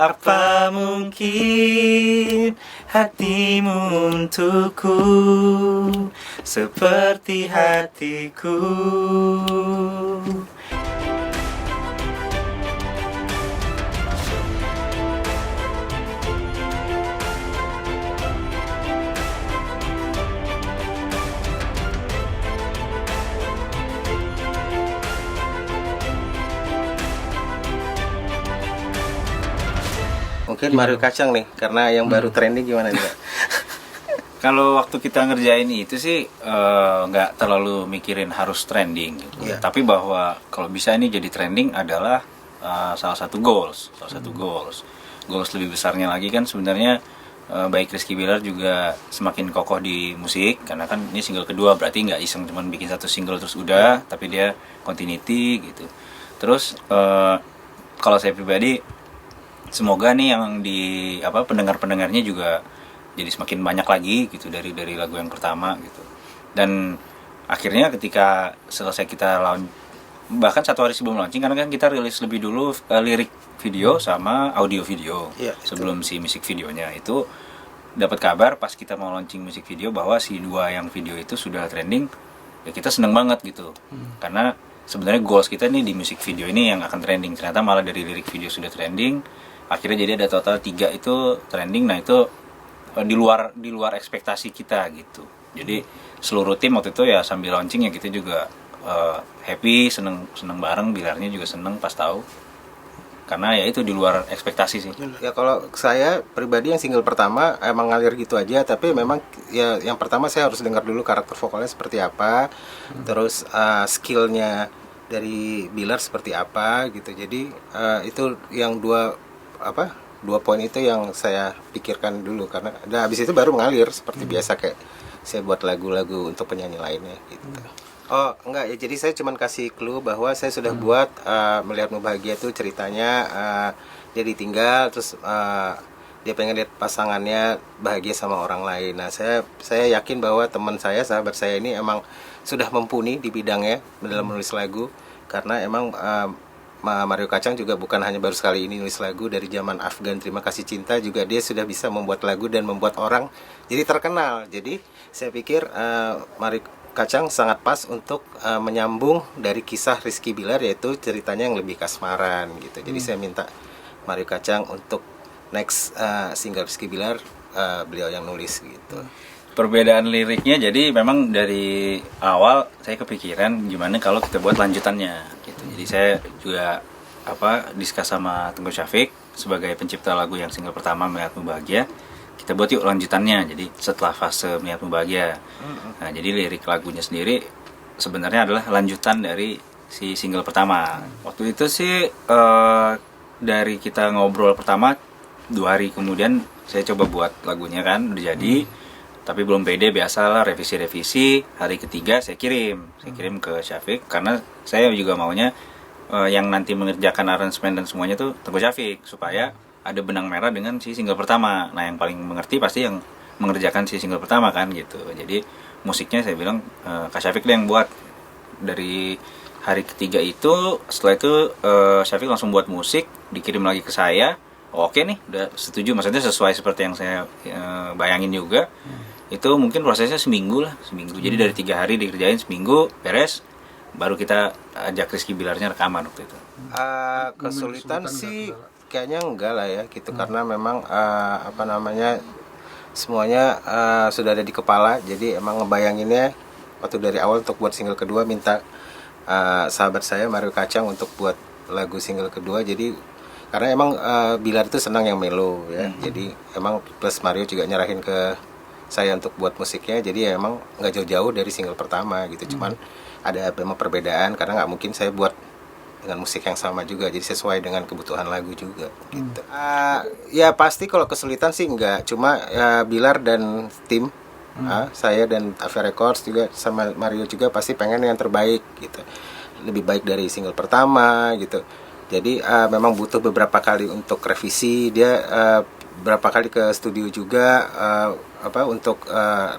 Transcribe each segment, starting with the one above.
Apa mungkin hatimu untukku seperti hatiku? Mungkin Mario Kacang nih, karena yang baru trending gimana nih, Pak? Kalau waktu kita ngerjain itu sih nggak terlalu mikirin harus trending gitu. Iya. Tapi bahwa kalau bisa ini jadi trending adalah salah satu goals. Goals lebih besarnya lagi kan sebenarnya baik Rizky Bilar juga semakin kokoh di musik, karena kan ini single kedua, berarti nggak iseng cuman bikin satu single terus udah, tapi dia continuity gitu. Terus kalau saya pribadi, semoga nih yang di pendengar-pendengarnya juga jadi semakin banyak lagi gitu dari lagu yang pertama gitu. Dan akhirnya ketika selesai kita bahkan 1 hari sebelum launching, karena kan kita rilis lebih dulu lirik video sama audio video. Iya, sebelum si musik videonya itu dapat kabar pas kita mau launching musik video bahwa si 2 yang video itu sudah trending. Ya kita seneng banget gitu. Karena sebenarnya goals kita nih di musik video ini yang akan trending, ternyata malah dari lirik video sudah trending. Akhirnya jadi ada total 3 itu trending. Nah itu di luar ekspektasi kita gitu. Jadi seluruh tim waktu itu ya sambil launching ya kita juga happy, seneng bareng. Bilarnya juga seneng pas tahu, karena ya itu di luar ekspektasi sih. Ya kalau saya pribadi yang single pertama emang ngalir gitu aja, tapi memang ya yang pertama saya harus dengar dulu karakter vokalnya seperti apa, terus skillnya dari Bilar seperti apa gitu. Jadi itu yang dua poin itu yang saya pikirkan dulu, karena habis itu baru mengalir seperti biasa kayak saya buat lagu-lagu untuk penyanyi lainnya gitu. Oh enggak ya, jadi saya cuma kasih clue bahwa saya sudah buat Melihatmu Bahagia itu ceritanya dia ditinggal, terus dia pengen lihat pasangannya bahagia sama orang lain. Nah saya yakin bahwa teman saya, sahabat saya ini emang sudah mumpuni di bidangnya dalam menulis lagu, karena emang Mario Kacang juga bukan hanya baru sekali ini nulis lagu. Dari zaman Afgan Terima Kasih Cinta juga dia sudah bisa membuat lagu dan membuat orang jadi terkenal. Jadi saya pikir Mario Kacang sangat pas untuk menyambung dari kisah Rizky Bilar, yaitu ceritanya yang lebih kasmaran gitu. Jadi saya minta Mario Kacang untuk next single Rizky Bilar beliau yang nulis gitu. Perbedaan liriknya, jadi memang dari awal saya kepikiran gimana kalau kita buat lanjutannya gitu. Jadi saya juga diskus sama Tengku Syafiq sebagai pencipta lagu yang single pertama Melihatmu Bahagia. Kita buat yuk lanjutannya, jadi setelah fase Melihatmu Bahagia. Nah jadi lirik lagunya sendiri sebenarnya adalah lanjutan dari si single pertama. Waktu itu sih dari kita ngobrol pertama 2 hari kemudian saya coba buat lagunya kan, udah jadi. Tapi belum pede, biasalah revisi. Hari ketiga saya kirim ke Syafiq, karena saya juga maunya yang nanti mengerjakan aransemen dan semuanya tuh Tengku Syafiq, supaya ada benang merah dengan si single pertama. Nah yang paling mengerti pasti yang mengerjakan si single pertama kan gitu. Jadi musiknya saya bilang Kak Syafiq deh yang buat. Dari hari ketiga itu, setelah itu Syafiq langsung buat musik, dikirim lagi ke saya. Oke nih, udah setuju, maksudnya sesuai seperti yang saya bayangin juga. Itu mungkin prosesnya seminggu. Jadi dari 3 hari dikerjain, seminggu beres, baru kita ajak Rizky Bilarnya rekaman waktu itu. Kesulitan sih kayaknya enggak lah ya gitu, karena memang semuanya sudah ada di kepala. Jadi emang ngebayanginnya waktu dari awal untuk buat single kedua minta sahabat saya Mario Kacang untuk buat lagu single kedua. Jadi karena emang Bilar itu senang yang melo ya. Jadi emang plus Mario juga nyerahin ke saya untuk buat musiknya. Jadi ya emang nggak jauh-jauh dari single pertama gitu. Cuman ada memang perbedaan, karena nggak mungkin saya buat dengan musik yang sama juga, jadi sesuai dengan kebutuhan lagu juga gitu. Ya pasti kalau kesulitan sih enggak, cuma Bilar dan tim saya dan Avia Records juga sama Mario juga pasti pengen yang terbaik gitu, lebih baik dari single pertama gitu. Jadi memang butuh beberapa kali untuk revisi. Dia berapa kali ke studio juga untuk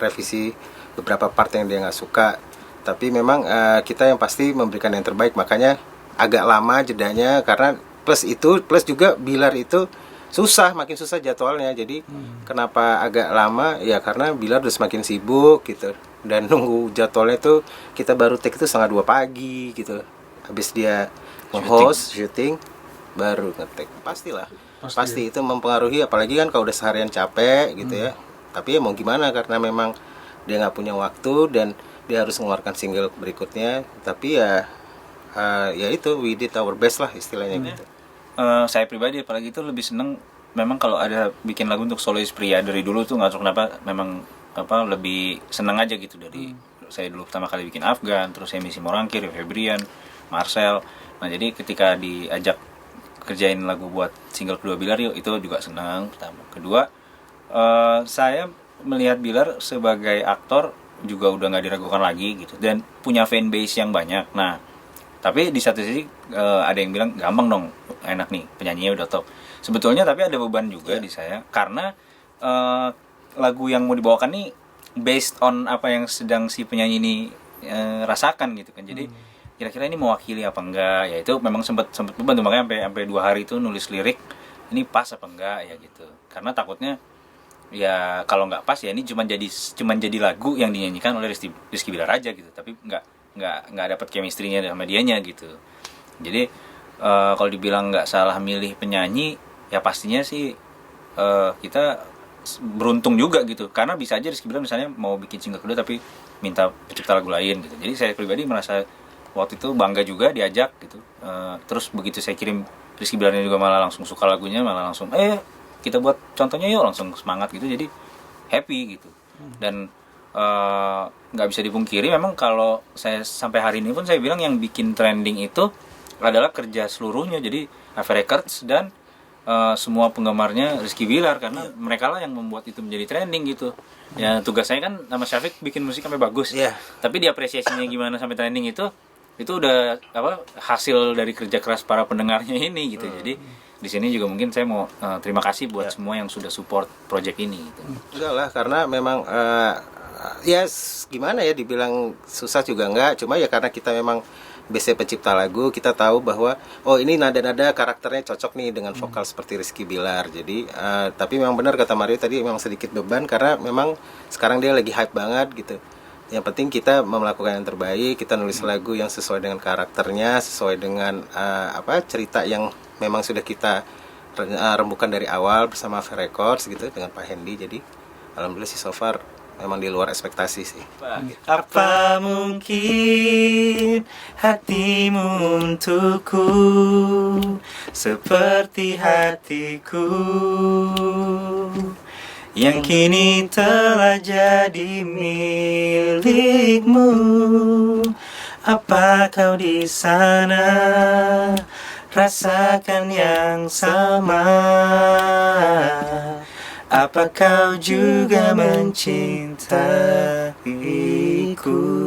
revisi beberapa part yang dia nggak suka. Tapi memang kita yang pasti memberikan yang terbaik, makanya agak lama jedanya, karena plus juga Bilar itu makin susah jadwalnya. Jadi kenapa agak lama ya karena Bilar udah semakin sibuk gitu, dan nunggu jadwalnya tuh kita baru take itu 1:30 pagi gitu, habis dia nge-host syuting baru ngetek. Pastilah pasti itu mempengaruhi, apalagi kan kalau udah seharian capek gitu ya. Tapi ya mau gimana, karena memang dia nggak punya waktu dan dia harus mengeluarkan single berikutnya. Tapi ya ya itu, we did our best lah istilahnya gitu. Saya pribadi apalagi itu lebih seneng memang kalau ada bikin lagu untuk solois pria. Dari dulu tuh nggak tahu kenapa memang lebih seneng aja gitu. Dari saya dulu pertama kali bikin Afgan, terus saya misi Morangkir, Febrian, Marcel. Nah jadi ketika diajak kerjain lagu buat single kedua Bilar, yuk, itu juga senang pertama. Kedua, saya melihat Bilar sebagai aktor juga udah nggak diragukan lagi gitu, dan punya fanbase yang banyak. Nah tapi di satu sisi ada yang bilang gampang dong, enak nih penyanyinya udah top. Sebetulnya tapi ada beban juga di saya, karena lagu yang mau dibawakan nih based on apa yang sedang si penyanyi ini rasakan gitu kan. Jadi kira-kira ini mewakili apa enggak, ya itu memang sempat beban tuh, makanya sampai 2 hari itu nulis lirik ini pas apa enggak ya gitu. Karena takutnya ya kalau nggak pas ya ini cuman jadi lagu yang dinyanyikan oleh Rizky Bilar aja gitu, tapi nggak dapat chemistry-nya sama dianya gitu. Jadi kalau dibilang nggak salah milih penyanyi, ya pastinya sih kita beruntung juga gitu, karena bisa aja Rizky Bilar misalnya mau bikin single kedua tapi minta pencipta lagu lain gitu. Jadi saya pribadi merasa waktu itu bangga juga diajak gitu. Terus begitu saya kirim, Rizky Bilarnya juga malah langsung suka lagunya, malah langsung kita buat contohnya yuk, langsung semangat gitu. Jadi happy gitu. Dan nggak bisa dipungkiri memang kalau saya sampai hari ini pun saya bilang yang bikin trending itu adalah kerja seluruhnya. Jadi Ave Records dan semua penggemarnya Rizky Bilar, karena mereka lah yang membuat itu menjadi trending gitu. Ya tugas saya kan sama Syafiq bikin musik sampai bagus. Tapi diapresiasinya gimana sampai trending itu udah hasil dari kerja keras para pendengarnya ini gitu. Jadi di sini juga mungkin saya mau terima kasih buat semua yang sudah support project ini gitu. Enggak lah, karena memang ya gimana ya, dibilang susah juga enggak, cuma ya karena kita memang base pencipta lagu, kita tahu bahwa oh ini nada-nada karakternya cocok nih dengan vokal seperti Rizky Bilar. Jadi tapi memang benar kata Mario tadi, memang sedikit beban karena memang sekarang dia lagi hype banget gitu. Yang penting kita melakukan yang terbaik, kita nulis lagu yang sesuai dengan karakternya, sesuai dengan cerita yang memang sudah kita rembukan dari awal bersama Ave Records gitu dengan Pak Hendy. Jadi alhamdulillah sih so far memang di luar ekspektasi sih. Apa mungkin hatimu untukku seperti hatiku yang kini telah jadi milikmu? Apa kau di sana rasakan yang sama? Apa kau juga mencintaiku?